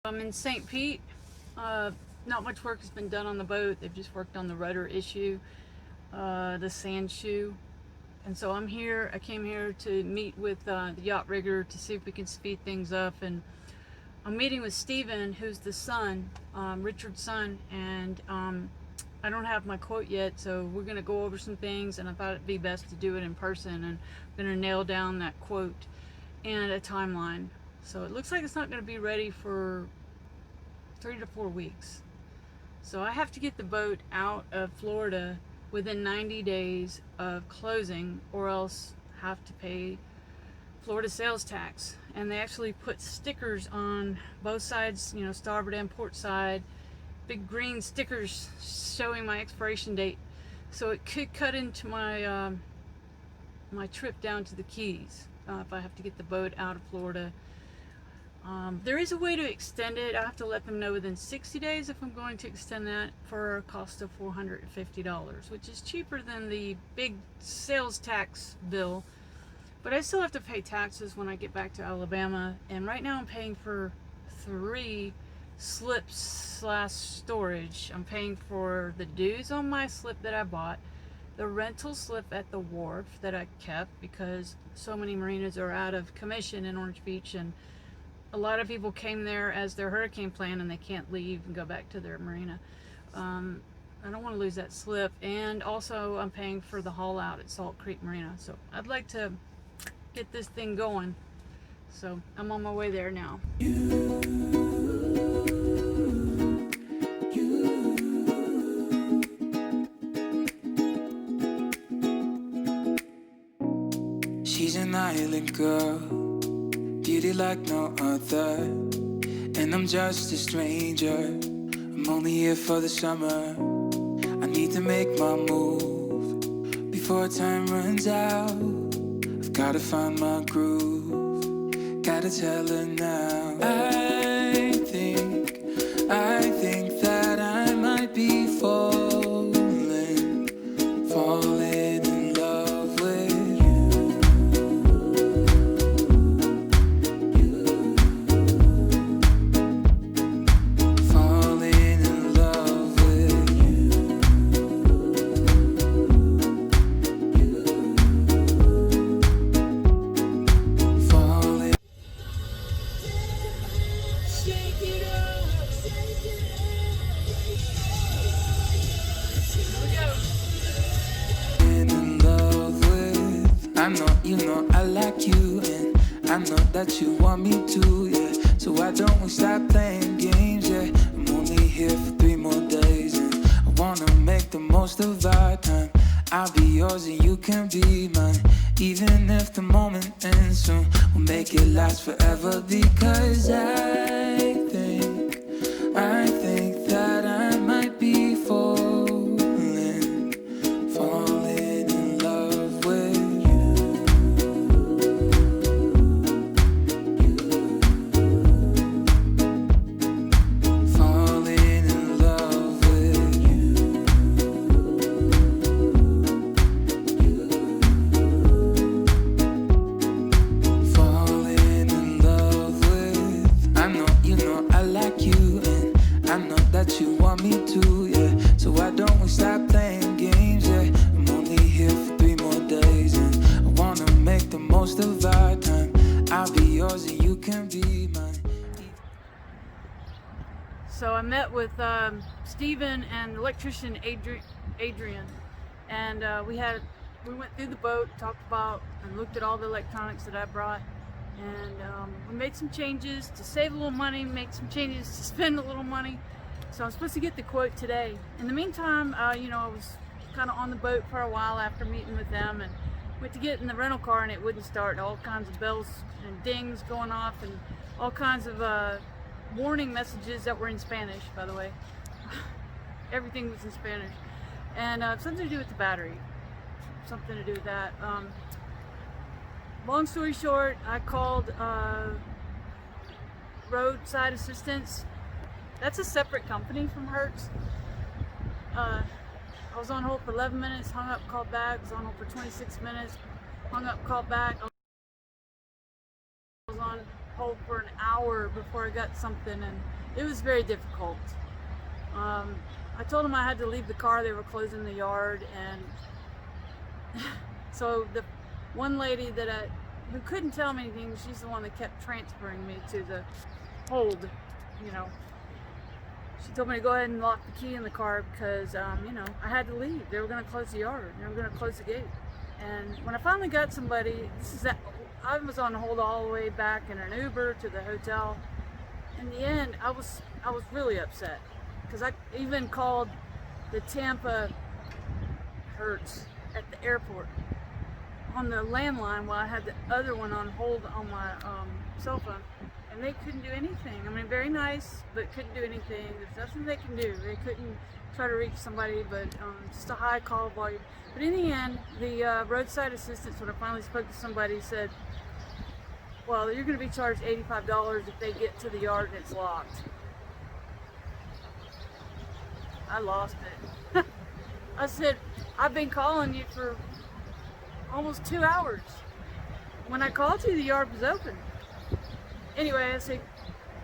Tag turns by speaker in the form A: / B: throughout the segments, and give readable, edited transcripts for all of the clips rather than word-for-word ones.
A: I'm in St. Pete. Not much work has been done on the boat. They've just worked on the rudder issue, the sand shoe. And so I'm here. I came here to meet with the yacht rigger to see if we can speed things up. And I'm meeting with Steven, who's the son, Richard's son. And I don't have my quote yet, so we're going to go over some things. And I thought it'd be best to do it in person. And I'm going to nail down that quote and a timeline. So it looks like it's not going to be ready for 3 to 4 weeks. So I have to get the boat out of Florida within 90 days of closing, or else have to pay Florida sales tax. And they actually put stickers on both sides, you know, starboard and port side, big green stickers showing my expiration date. So it could cut into my my trip down to the Keys if I have to get the boat out of Florida. There is a way to extend it. I have to let them know within 60 days if I'm going to extend that, for a cost of $450, which is cheaper than the big sales tax bill. But I still have to pay taxes when I get back to Alabama, and right now I'm paying for 3 slips / storage. I'm paying for the dues on my slip that I bought, the rental slip at the wharf that I kept because so many marinas are out of commission in Orange Beach, and a lot of people came there as their hurricane plan and they can't leave and go back to their marina. I don't want to lose that slip. And also I'm paying for the haul out at Salt Creek Marina. So I'd like to get this thing going. So I'm on my way there now.
B: She's an island girl, beauty like no other, and I'm just a stranger. I'm only here for the summer. I need to make my move before time runs out. I've gotta find my groove, gotta tell her now. I think that I might be falling in love with you. I know you know I like you, and I know that you want me to, yeah. So why don't we stop playing games, yeah? I'm only here for 3 more days, and I wanna make the most of our time. I'll be yours and you can be mine, even if the moment ends soon. We'll make it last forever, because I think that I might be falling in love with you. Falling in love with you. Falling in love with. I know you know I like you, and I know that you want me to, yeah. So why don't we stop playing games, yeah? I'm only here for 3 more days, and I wanna make the most of our time. I'll be yours and you can be mine.
A: So I met with Steven and electrician Adrian, and we went through the boat, talked about and looked at all the electronics that I brought, and we made some changes to save a little money, make some changes to spend a little money. So I'm supposed to get the quote today. In the meantime, you know, I was kind of on the boat for a while after meeting with them, and went to get in the rental car and it wouldn't start. All kinds of bells and dings going off, and all kinds of warning messages that were in Spanish, by the way. Everything was in Spanish. And something to do with the battery. Something to do with that. Long story short, I called roadside assistance. That's a separate company from Hertz. I was on hold for 11 minutes, hung up, called back, was on hold for 26 minutes, hung up, called back. I was on hold for an hour before I got something, and it was very difficult. I told them I had to leave the car. They were closing the yard, and so the one lady who couldn't tell me anything, she's the one that kept transferring me to the hold, you know. She told me to go ahead and lock the key in the car because, you know, I had to leave. They were going to close the yard. They were going to close the gate. And when I finally got somebody, I was on hold all the way back in an Uber to the hotel. In the end, I was really upset because I even called the Tampa Hertz at the airport on the landline while I had the other one on hold on my cell phone, and they couldn't do anything. I mean, very nice, but couldn't do anything. There's nothing they can do. They couldn't try to reach somebody, but just a high call volume. But in the end, the roadside assistance, when I finally spoke to somebody, said, well, you're going to be charged $85 if they get to the yard and it's locked. I lost it. I said, I've been calling you for almost 2 hours. When I called you, the yard was open. Anyway, I said,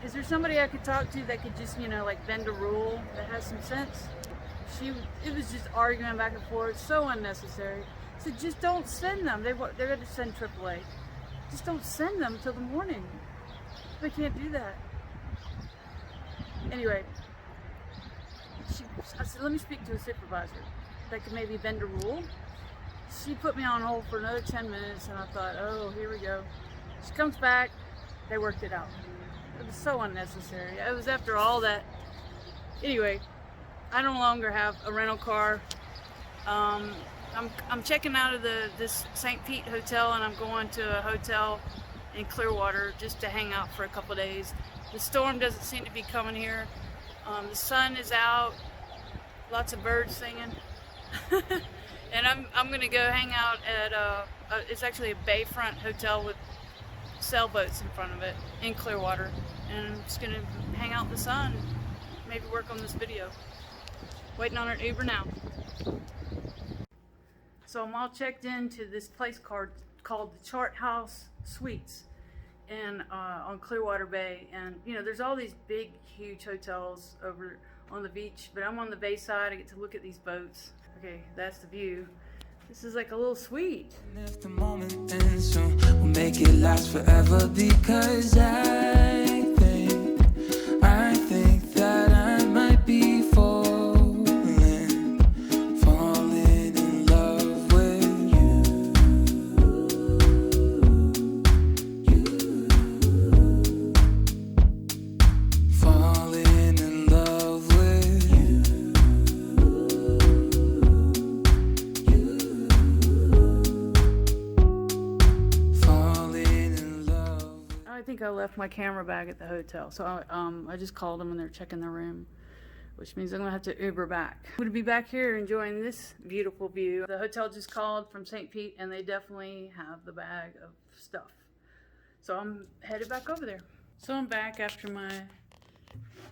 A: is there somebody I could talk to that could just, you know, like bend a rule that has some sense? It was just arguing back and forth, so unnecessary. I said, just don't send them. They're going to send AAA. Just don't send them till the morning. They can't do that. Anyway, I said, let me speak to a supervisor that could maybe bend a rule. She put me on hold for another 10 minutes, and I thought, oh, here we go. She comes back, they worked it out. It was so unnecessary. It was after all that. Anyway, I no longer have a rental car. I'm checking out of this St. Pete hotel, and I'm going to a hotel in Clearwater just to hang out for a couple days. The storm doesn't seem to be coming here. The sun is out, lots of birds singing. And I'm gonna go hang out at it's actually a bayfront hotel with sailboats in front of it in Clearwater, and I'm just gonna hang out in the sun, maybe work on this video. Waiting on an Uber now. So I'm all checked into this place called the Chart House Suites on Clearwater Bay, and you know there's all these big huge hotels over on the beach, but I'm on the bay side. I get to look at these boats. Okay, that's the view. This is like a little suite.
B: If the moment ends soon, we'll make it last forever because I think that I might be falling in love with you. Falling in love with you.
A: I think I left my camera bag at the hotel, so I just called them and they're checking the room, which means I'm gonna have to Uber back. I'm gonna be back here enjoying this beautiful view. The hotel just called from St. Pete, and they definitely have the bag of stuff, so I'm headed back over there. So I'm back after my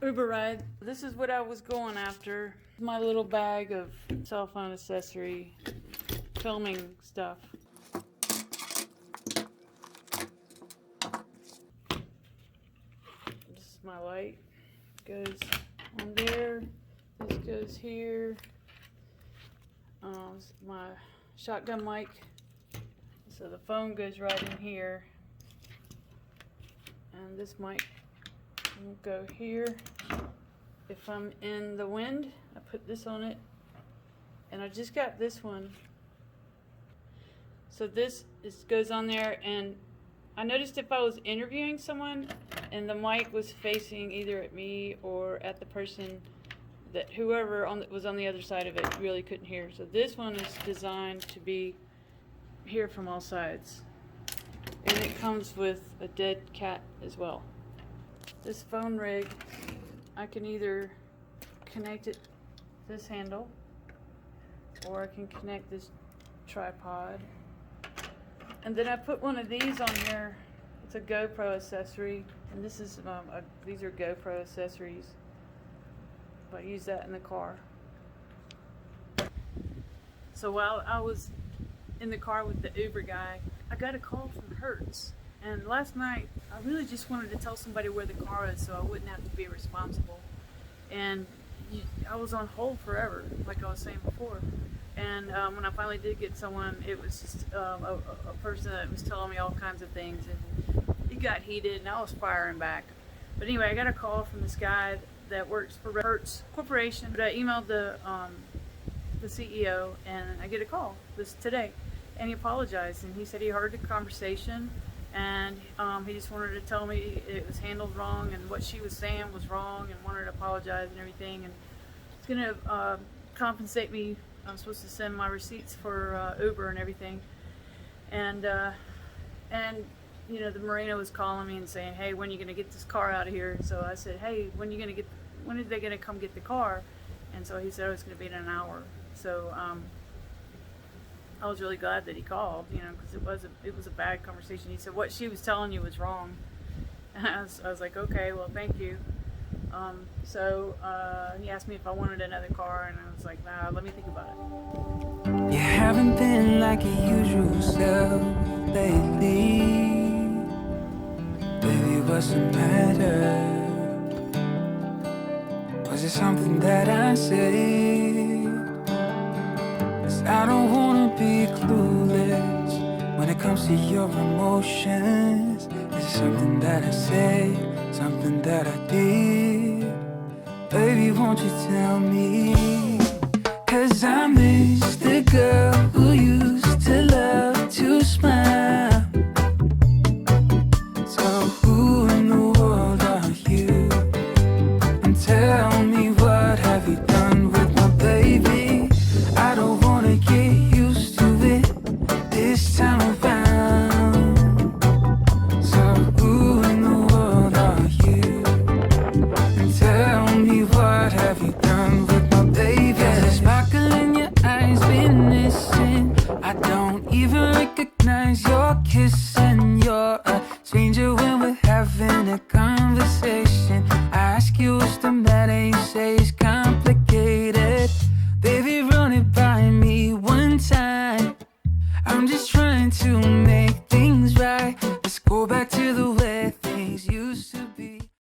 A: Uber ride. This is what I was going after. My little bag of cell phone accessory, filming stuff. My light goes on there, this goes here, my shotgun mic, so the phone goes right in here, and this mic will go here. If I'm in the wind, I put this on it, and I just got this one, so this goes on there, and I noticed if I was interviewing someone and the mic was facing either at me or at the person, that whoever was on the other side of it really couldn't hear. So this one is designed to be hear from all sides. And it comes with a dead cat as well. This phone rig, I can either connect it this handle, or I can connect this tripod. And then I put one of these on here. It's a GoPro accessory, and this is these are GoPro accessories. But I use that in the car. So while I was in the car with the Uber guy, I got a call from Hertz, And last night, I really just wanted to tell somebody where the car is so I wouldn't have to be responsible. And I was on hold forever, like I was saying before. And when I finally did get someone, it was just a person that was telling me all kinds of things, and it got heated, and I was firing back. But anyway, I got a call from this guy that works for Hertz Corporation. But I emailed the CEO, and I get a call today, and he apologized, and he said he heard the conversation, and he just wanted to tell me it was handled wrong, and what she was saying was wrong, and wanted to apologize and everything, and it's gonna compensate me. I'm supposed to send my receipts for Uber and everything, and you know, the marina was calling me and saying, hey, when are you gonna get this car out of here? And so I said, hey, when are they gonna come get the car? And so he said, oh, it's gonna be in an hour. So I was really glad that he called, you know, because it was a bad conversation. He said what she was telling you was wrong, and I was like, okay, well, thank you. So he asked me if I wanted another car, and I was like, nah, let me think about it.
B: You haven't been like your usual self lately. Baby, what's the matter? Was it something that I said? 'Cause I don't wanna be clueless when it comes to your emotions. Is it something that I said? Something that I did? Baby, won't you tell me? 'Cause I miss the girl who used